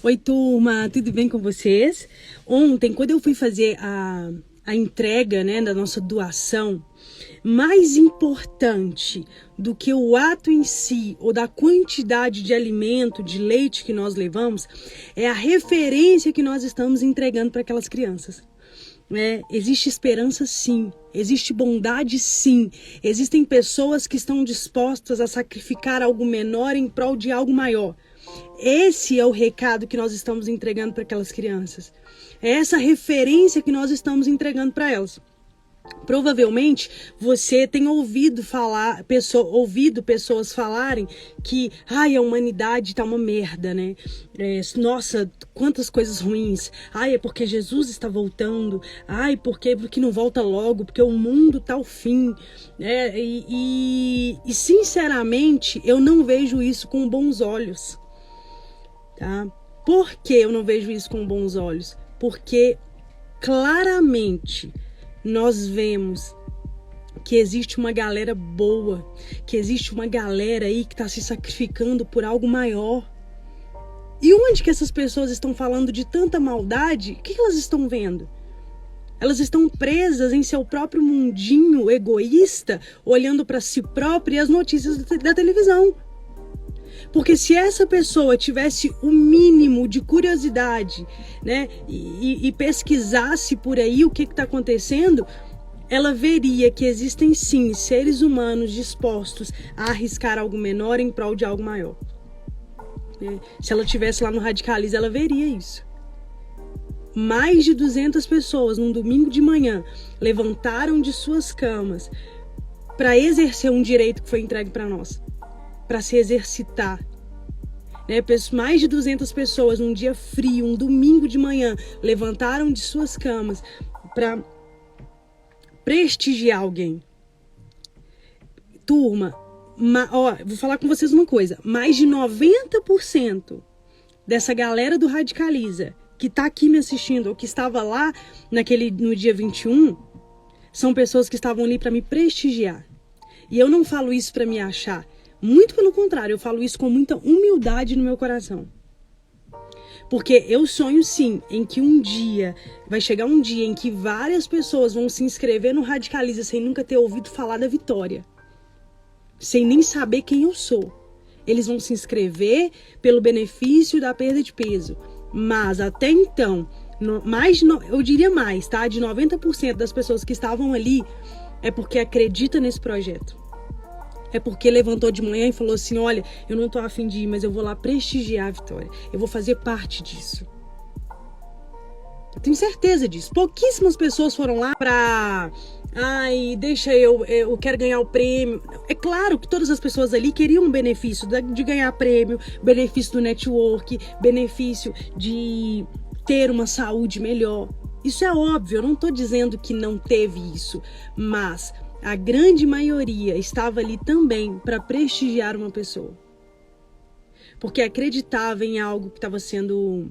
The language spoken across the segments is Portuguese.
Oi, turma, tudo bem com vocês? Ontem, quando eu fui fazer a entrega, né, da nossa doação, mais importante do que o ato em si ou da quantidade de alimento, de leite que nós levamos, é a referência que nós estamos entregando para aquelas crianças. Existe esperança, sim. Existe bondade, sim. Existem pessoas que estão dispostas a sacrificar algo menor em prol de algo maior. Esse é o recado que nós estamos entregando para aquelas crianças. É essa referência que nós estamos entregando para elas. Provavelmente você tem ouvido pessoas falarem que a humanidade tá uma merda, né? Nossa, quantas coisas ruins. É porque Jesus está voltando. Porque não volta logo, porque o mundo tá ao fim. E sinceramente, eu não vejo isso com bons olhos. Tá? Por que eu não vejo isso com bons olhos? Porque claramente nós vemos que existe uma galera boa, que existe uma galera aí que está se sacrificando por algo maior. E onde que essas pessoas estão falando de tanta maldade? O que elas estão vendo? Elas estão presas em seu próprio mundinho egoísta, olhando para si própria e as notícias da televisão. Porque se essa pessoa tivesse o mínimo de curiosidade, né, e pesquisasse por aí o que está acontecendo, ela veria que existem sim seres humanos dispostos a arriscar algo menor em prol de algo maior. Se ela estivesse lá no Radicaliza, ela veria isso. Mais de 200 pessoas, num domingo de manhã, levantaram de suas camas para exercer um direito que foi entregue para nós. Para se exercitar. Mais de 200 pessoas num dia frio, um domingo de manhã, levantaram de suas camas para prestigiar alguém. Turma, vou falar com vocês uma coisa. Mais de 90% dessa galera do Radicaliza que está aqui me assistindo ou que estava lá no dia 21 são pessoas que estavam ali para me prestigiar. E eu não falo isso para me achar. Muito pelo contrário, eu falo isso com muita humildade no meu coração. Porque eu sonho sim em que vai chegar um dia em que várias pessoas vão se inscrever no Radicaliza sem nunca ter ouvido falar da Vitória. Sem nem saber quem eu sou. Eles vão se pelo benefício da perda de peso. Mas até então, eu diria mais, tá? De 90% das pessoas que estavam ali é porque acredita nesse projeto. É porque levantou de manhã e falou assim, olha, eu não tô a fim de ir, mas eu vou lá prestigiar a Vitória. Eu vou fazer parte disso. Eu tenho certeza disso. Pouquíssimas pessoas foram lá pra... eu quero ganhar o prêmio. É claro que todas as pessoas ali queriam um benefício de ganhar prêmio, benefício do network, benefício de ter uma saúde melhor. Isso é óbvio, eu não tô dizendo que não teve isso, mas... a grande maioria estava ali também para prestigiar uma pessoa. Porque acreditava em algo que estava sendo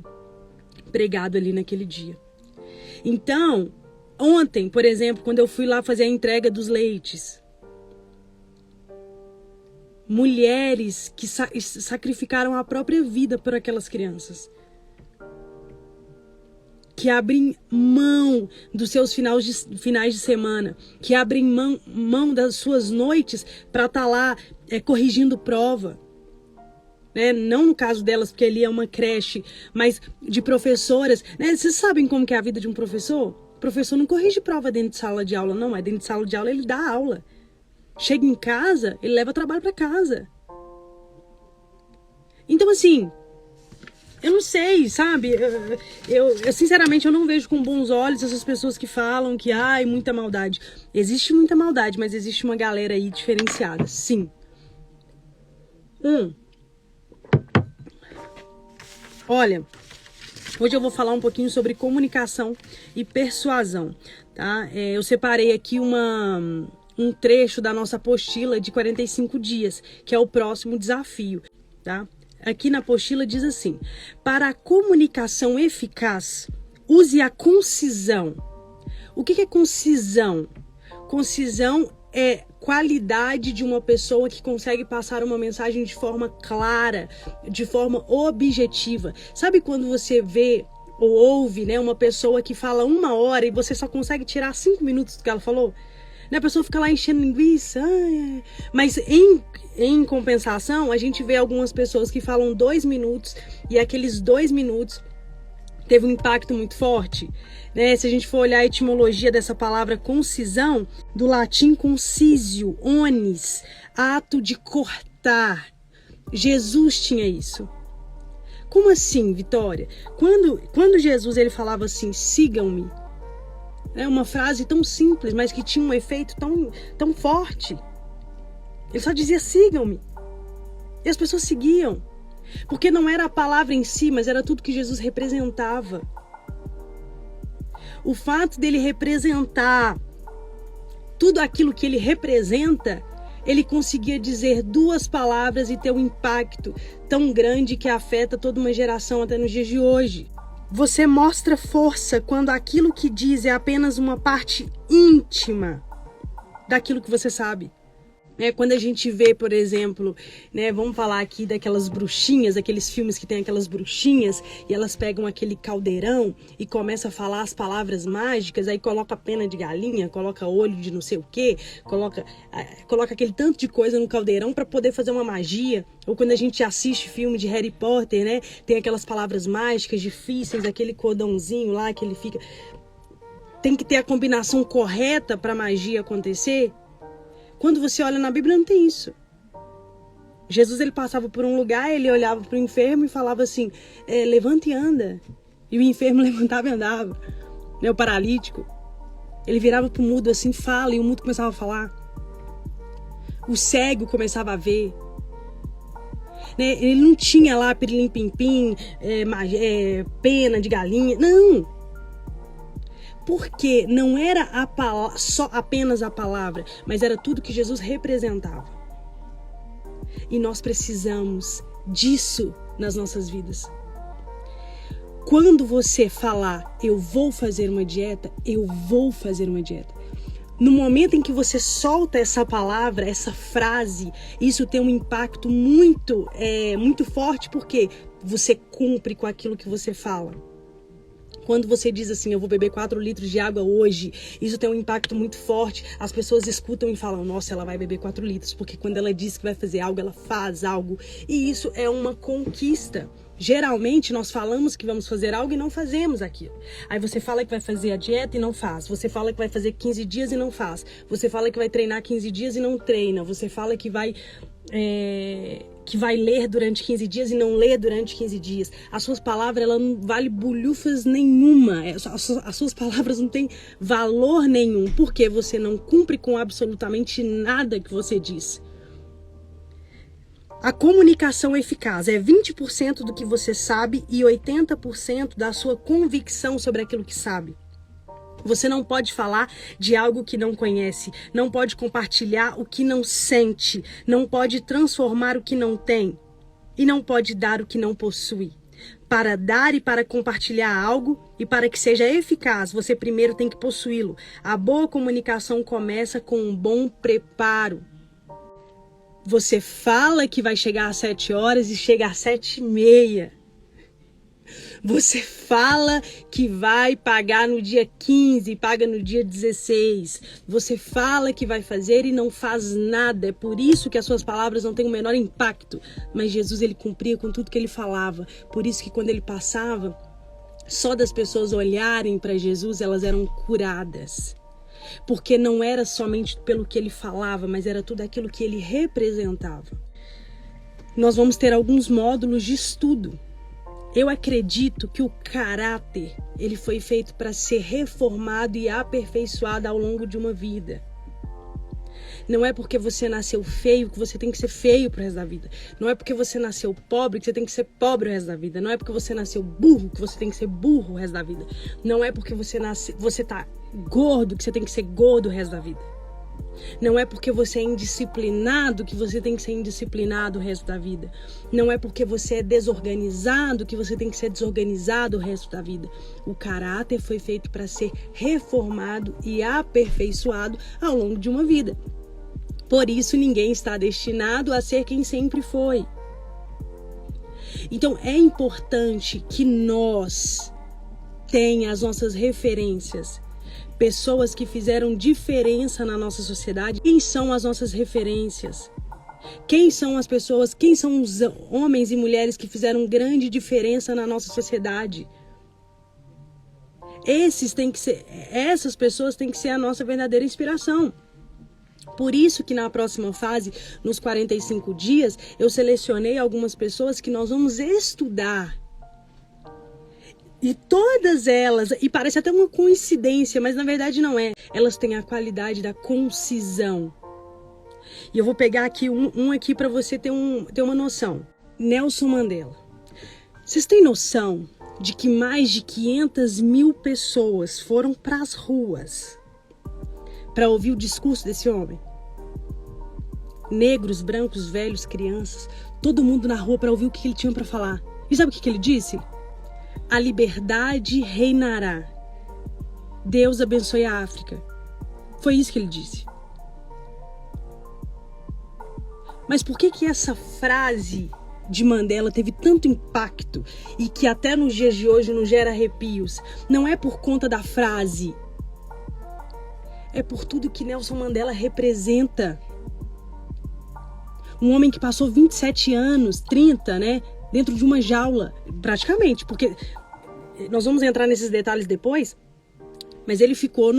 pregado ali naquele dia. Então, ontem, por exemplo, quando eu fui lá fazer a entrega dos leites, mulheres que sacrificaram a própria vida por aquelas crianças. Que abrem mão dos seus finais de semana, que abrem mão das suas noites para estar lá corrigindo prova. Não no caso delas, porque ali é uma creche, mas de professoras. Vocês sabem como que é a vida de um professor? O professor não corrige prova dentro de sala de aula, não. Dentro de sala de aula ele dá aula. Chega em casa, ele leva trabalho para casa. Então, assim... eu não sei, sabe? Eu sinceramente, eu não vejo com bons olhos essas pessoas que falam que muita maldade. Existe muita maldade, mas existe uma galera aí diferenciada, sim. Olha, hoje eu vou falar um pouquinho sobre comunicação e persuasão, tá? Eu separei aqui um trecho da nossa apostila de 45 dias, que é o próximo desafio, tá? Aqui na apostila diz assim: para a comunicação eficaz, use a concisão. O que é concisão? Concisão é qualidade de uma pessoa que consegue passar uma mensagem de forma clara, de forma objetiva. Sabe quando você vê ou ouve, né, uma pessoa que fala 1 hora e você só consegue tirar 5 minutos do que ela falou? A pessoa fica lá enchendo linguiça. Mas em compensação, a gente vê algumas pessoas que falam 2 minutos e aqueles 2 minutos teve um impacto muito forte, né? Se a gente for olhar a etimologia dessa palavra concisão, do latim concisio, onis, ato de cortar. Jesus tinha isso. Como assim, Vitória? Quando Jesus ele falava assim, sigam-me, é uma frase tão simples, mas que tinha um efeito tão forte. Ele só dizia, sigam-me. E as pessoas seguiam. Porque não era a palavra em si, mas era tudo que Jesus representava. O fato dele representar tudo aquilo que ele representa, ele conseguia dizer 2 palavras e ter um impacto tão grande que afeta toda uma geração até nos dias de hoje. Você mostra força quando aquilo que diz é apenas uma parte íntima daquilo que você sabe. Quando a gente vê, por exemplo, né, vamos falar aqui daquelas bruxinhas, aqueles filmes que tem aquelas bruxinhas e elas pegam aquele caldeirão e começam a falar as palavras mágicas, aí coloca pena de galinha, coloca olho de não sei o quê, coloca aquele tanto de coisa no caldeirão para poder fazer uma magia. Ou quando a gente assiste filme de Harry Potter, né, tem aquelas palavras mágicas difíceis, aquele cordãozinho lá que ele fica... Tem que ter a combinação correta para a magia acontecer. Quando você olha na Bíblia, não tem isso. Jesus, ele passava por um lugar, ele olhava para o enfermo e falava assim, levanta e anda. E o enfermo levantava e andava. O paralítico. Ele virava para o mudo assim, fala, e o mudo começava a falar. O cego começava a ver. Ele não tinha lá pirilim-pim-pim, pena de galinha. Não! Porque não era só apenas a palavra, mas era tudo que Jesus representava. E nós precisamos disso nas nossas vidas. Quando você falar, eu vou fazer uma dieta, eu vou fazer uma dieta. No momento em que você solta essa palavra, essa frase, isso tem um impacto muito forte, porque você cumpre com aquilo que você fala. Quando você diz assim, eu vou beber 4 litros de água hoje, isso tem um impacto muito forte. As pessoas escutam e falam, nossa, ela vai beber 4 litros, porque quando ela diz que vai fazer algo, ela faz algo. E isso é uma conquista. Geralmente, nós falamos que vamos fazer algo e não fazemos aquilo. Aí você fala que vai fazer a dieta e não faz. Você fala que vai fazer 15 dias e não faz. Você fala que vai treinar 15 dias e não treina. Você fala que vai ler durante 15 dias e não lê durante 15 dias. As suas palavras, ela não vale bolhufas nenhuma. As suas palavras não têm valor nenhum, porque você não cumpre com absolutamente nada que você diz. A comunicação eficaz é 20% do que você sabe e 80% da sua convicção sobre aquilo que sabe. Você não pode falar de algo que não conhece, não pode compartilhar o que não sente, não pode transformar o que não tem e não pode dar o que não possui. Para dar e para compartilhar algo e para que seja eficaz, você primeiro tem que possuí-lo. A boa comunicação começa com um bom preparo. Você fala que vai chegar às 7 horas e chega às 7h30. Você fala que vai pagar no dia 15 e paga no dia 16. Você fala que vai fazer e não faz nada. É por isso que as suas palavras não têm o menor impacto. Mas Jesus, ele cumpria com tudo que ele falava. Por isso que quando ele passava, só das pessoas olharem para Jesus, elas eram curadas. Porque não era somente pelo que ele falava, mas era tudo aquilo que ele representava. Nós vamos ter alguns módulos de estudo. Eu acredito que o caráter, ele foi feito para ser reformado e aperfeiçoado ao longo de uma vida. Não é porque você nasceu feio que você tem que ser feio pro resto da vida. Não é porque você nasceu pobre que você tem que ser pobre o resto da vida. Não é porque você nasceu burro que você tem que ser burro o resto da vida. Não é porque você tá gordo que você tem que ser gordo o resto da vida. Não é porque você é indisciplinado que você tem que ser indisciplinado o resto da vida. Não é porque você é desorganizado que você tem que ser desorganizado o resto da vida. O caráter foi feito para ser reformado e aperfeiçoado ao longo de uma vida. Por isso ninguém está destinado a ser quem sempre foi. Então é importante que nós tenhamos as nossas referências. Pessoas que fizeram diferença na nossa sociedade. Quem são as nossas referências? Quem são as pessoas, quem são os homens e mulheres que fizeram grande diferença na nossa sociedade? Essas pessoas têm que ser a nossa verdadeira inspiração. Por isso que na próxima fase, nos 45 dias, eu selecionei algumas pessoas que nós vamos estudar. E todas elas, e parece até uma coincidência, mas na verdade não é. Elas têm a qualidade da concisão. E eu vou pegar aqui um aqui para você ter uma noção. Nelson Mandela. Vocês têm noção de que mais de 500 mil pessoas foram para as ruas para ouvir o discurso desse homem? Negros, brancos, velhos, crianças, todo mundo na rua para ouvir o que ele tinha para falar. E sabe o que ele disse? A liberdade reinará. Deus abençoe a África. Foi isso que ele disse. Mas por que essa frase de Mandela teve tanto impacto e que até nos dias de hoje não gera arrepios? Não é por conta da frase. É por tudo que Nelson Mandela representa. Um homem que passou 27 anos, 30, né? Dentro de uma jaula, praticamente, porque nós vamos entrar nesses detalhes depois, mas ele ficou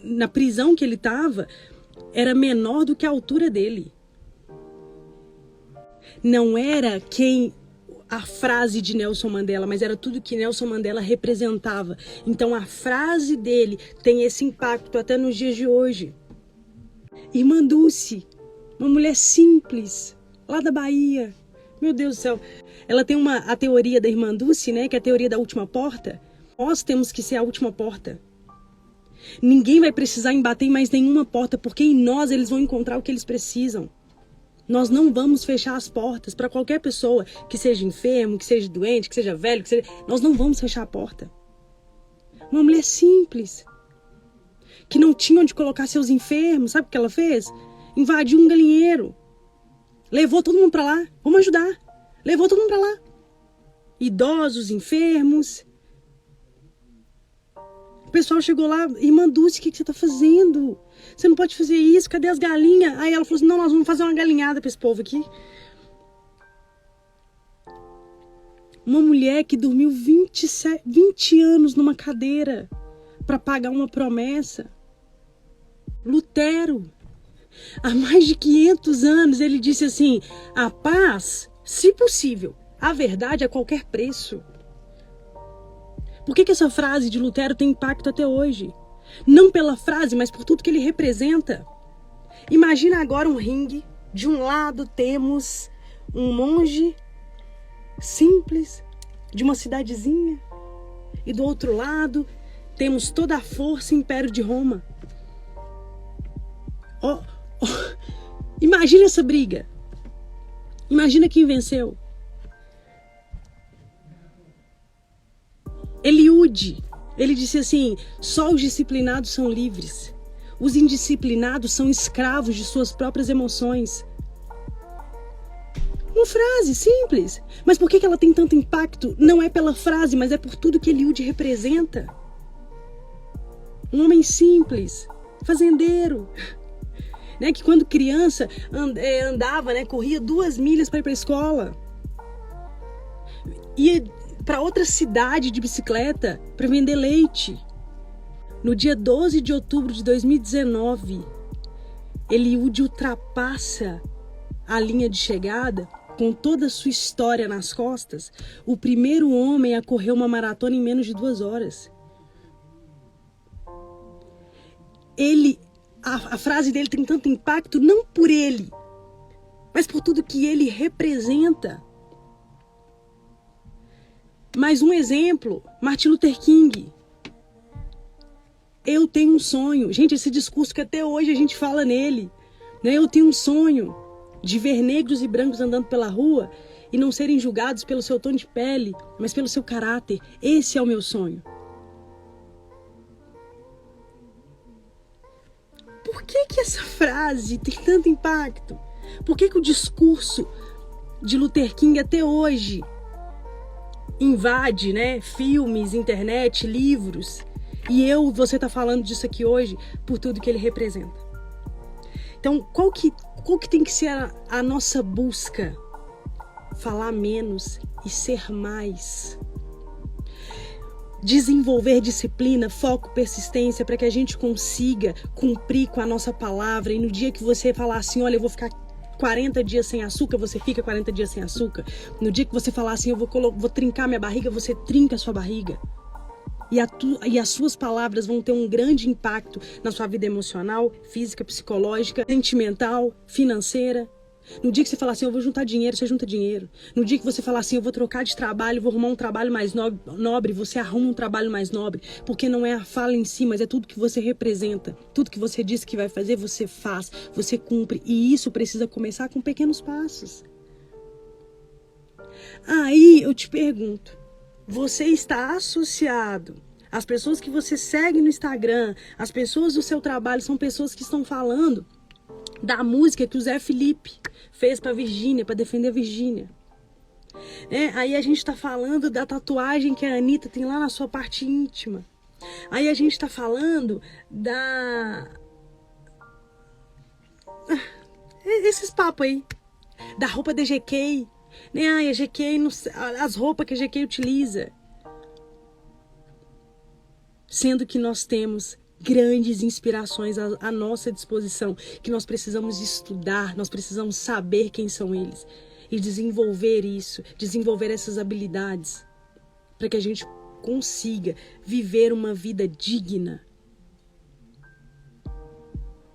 na prisão que ele estava, era menor do que a altura dele. Não era a frase de Nelson Mandela, mas era tudo que Nelson Mandela representava. Então a frase dele tem esse impacto até nos dias de hoje. Irmã Dulce, uma mulher simples, lá da Bahia. Meu Deus do céu. Ela tem a teoria da Irmã Dulce, né? Que é a teoria da última porta. Nós temos que ser a última porta. Ninguém vai precisar embater em mais nenhuma porta, porque em nós eles vão encontrar o que eles precisam. Nós não vamos fechar as portas para qualquer pessoa que seja enfermo, que seja doente, que seja velho, nós não vamos fechar a porta. Uma mulher simples, que não tinha onde colocar seus enfermos, sabe o que ela fez? Invadiu um galinheiro. Levou todo mundo para lá. Vamos ajudar. Levou todo mundo para lá. Idosos, enfermos. O pessoal chegou lá. Irmã Dulce, o que você está fazendo? Você não pode fazer isso. Cadê as galinhas? Aí ela falou assim, não, nós vamos fazer uma galinhada para esse povo aqui. Uma mulher que dormiu 20 anos numa cadeira para pagar uma promessa. Lutero. Há mais de 500 anos ele disse assim, a paz, se possível, a verdade a qualquer preço. Por que essa frase de Lutero tem impacto até hoje? Não pela frase, mas por tudo que ele representa. Imagina agora um ringue, de um lado temos um monge simples, de uma cidadezinha, e do outro lado temos toda a força e império de Roma. Imagina essa briga. Imagina quem venceu. Eliude, ele disse assim, só os disciplinados são livres. Os indisciplinados são escravos de suas próprias emoções. Uma frase simples. Mas por que ela tem tanto impacto? Não é pela frase, mas é por tudo que Eliude representa. Um homem simples, fazendeiro, né, que quando criança andava, né, corria 2 milhas para ir para a escola. Ia para outra cidade de bicicleta para vender leite. No dia 12 de outubro de 2019, Eliude ultrapassa a linha de chegada com toda a sua história nas costas, o primeiro homem a correr uma maratona em menos de 2 horas. A frase dele tem tanto impacto não por ele, mas por tudo que ele representa. Mais um exemplo, Martin Luther King. Eu tenho um sonho. Gente, esse discurso que até hoje a gente fala nele, né? Eu tenho um sonho de ver negros e brancos andando pela rua e não serem julgados pelo seu tom de pele, mas pelo seu caráter. Esse é o meu sonho. Por que essa frase tem tanto impacto? Por que o discurso de Luther King até hoje invade, né, filmes, internet, livros? E você tá falando disso aqui hoje por tudo que ele representa. Então, qual que tem que ser a nossa busca? Falar menos e ser mais. Desenvolver disciplina, foco, persistência para que a gente consiga cumprir com a nossa palavra. E no dia que você falar assim, olha, eu vou ficar 40 dias sem açúcar, você fica 40 dias sem açúcar. No dia que você falar assim, eu vou trincar minha barriga, você trinca a sua barriga. E as suas palavras vão ter um grande impacto na sua vida emocional, física, psicológica, sentimental, financeira. No dia que você falar assim, eu vou juntar dinheiro, você junta dinheiro. No dia que você falar assim, eu vou trocar de trabalho, vou arrumar um trabalho mais nobre, você arruma um trabalho mais nobre. Porque não é a fala em si, mas é tudo que você representa. Tudo que você disse que vai fazer, você faz, você cumpre. E isso precisa começar com pequenos passos. Aí eu te pergunto, você está associado? As pessoas que você segue no Instagram, as pessoas do seu trabalho, são pessoas que estão falando da música que o Zé Felipe fez para Virgínia, para defender a Virgínia. Aí a gente tá falando da tatuagem que a Anitta tem lá na sua parte íntima. Aí a gente tá falando esses papos aí. Da roupa da GK. A GK, as roupas que a GK utiliza. Sendo que nós temos grandes inspirações à nossa disposição, que nós precisamos estudar, nós precisamos saber quem são eles e desenvolver isso, desenvolver essas habilidades para que a gente consiga viver uma vida digna.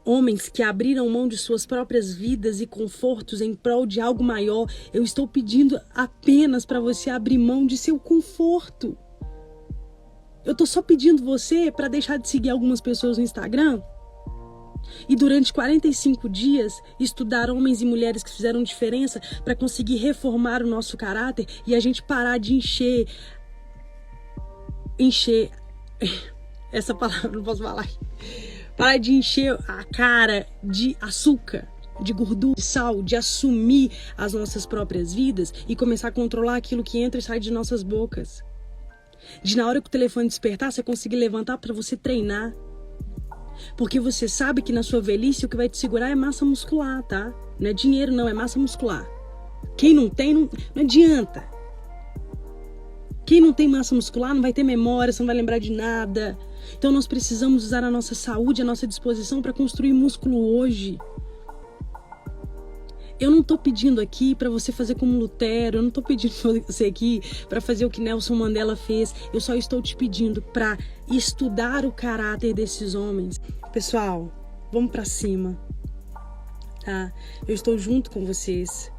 Homens que abriram mão de suas próprias vidas e confortos em prol de algo maior. Eu estou pedindo apenas para você abrir mão de seu conforto. Eu tô só pedindo você para deixar de seguir algumas pessoas no Instagram e durante 45 dias estudar homens e mulheres que fizeram diferença para conseguir reformar o nosso caráter e a gente parar de encher essa palavra não posso falar. Parar de encher a cara de açúcar, de gordura, de sal, de assumir as nossas próprias vidas e começar a controlar aquilo que entra e sai de nossas bocas. De na hora que o telefone despertar, você conseguir levantar para você treinar. Porque você sabe que na sua velhice o que vai te segurar é massa muscular, tá? Não é dinheiro não, é massa muscular. Quem não tem, não adianta. Quem não tem massa muscular não vai ter memória, você não vai lembrar de nada. Então nós precisamos usar a nossa saúde, a nossa disposição para construir músculo hoje. Eu não tô pedindo aqui para você fazer como Lutero, eu não tô pedindo pra você aqui para fazer o que Nelson Mandela fez. Eu só estou te pedindo para estudar o caráter desses homens. Pessoal, vamos para cima, tá? Eu estou junto com vocês,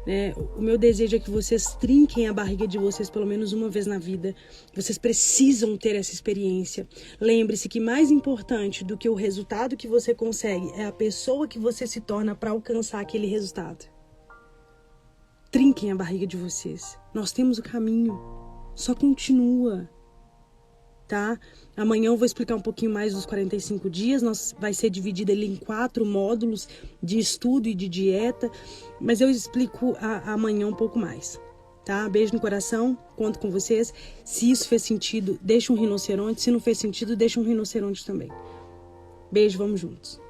né? O meu desejo é que vocês trinquem a barriga de vocês pelo menos uma vez na vida. Vocês precisam ter essa experiência. Lembre-se que mais importante do que o resultado que você consegue é a pessoa que você se torna para alcançar aquele resultado. Trinquem a barriga de vocês. Nós temos o caminho. Só continua. Tá? Amanhã eu vou explicar um pouquinho mais dos 45 dias, vai ser dividido ele em 4 módulos de estudo e de dieta, mas eu explico amanhã um pouco mais, tá? Beijo no coração, conto com vocês. Se isso fez sentido, deixa um rinoceronte, se não fez sentido, deixa um rinoceronte também. Beijo, vamos juntos.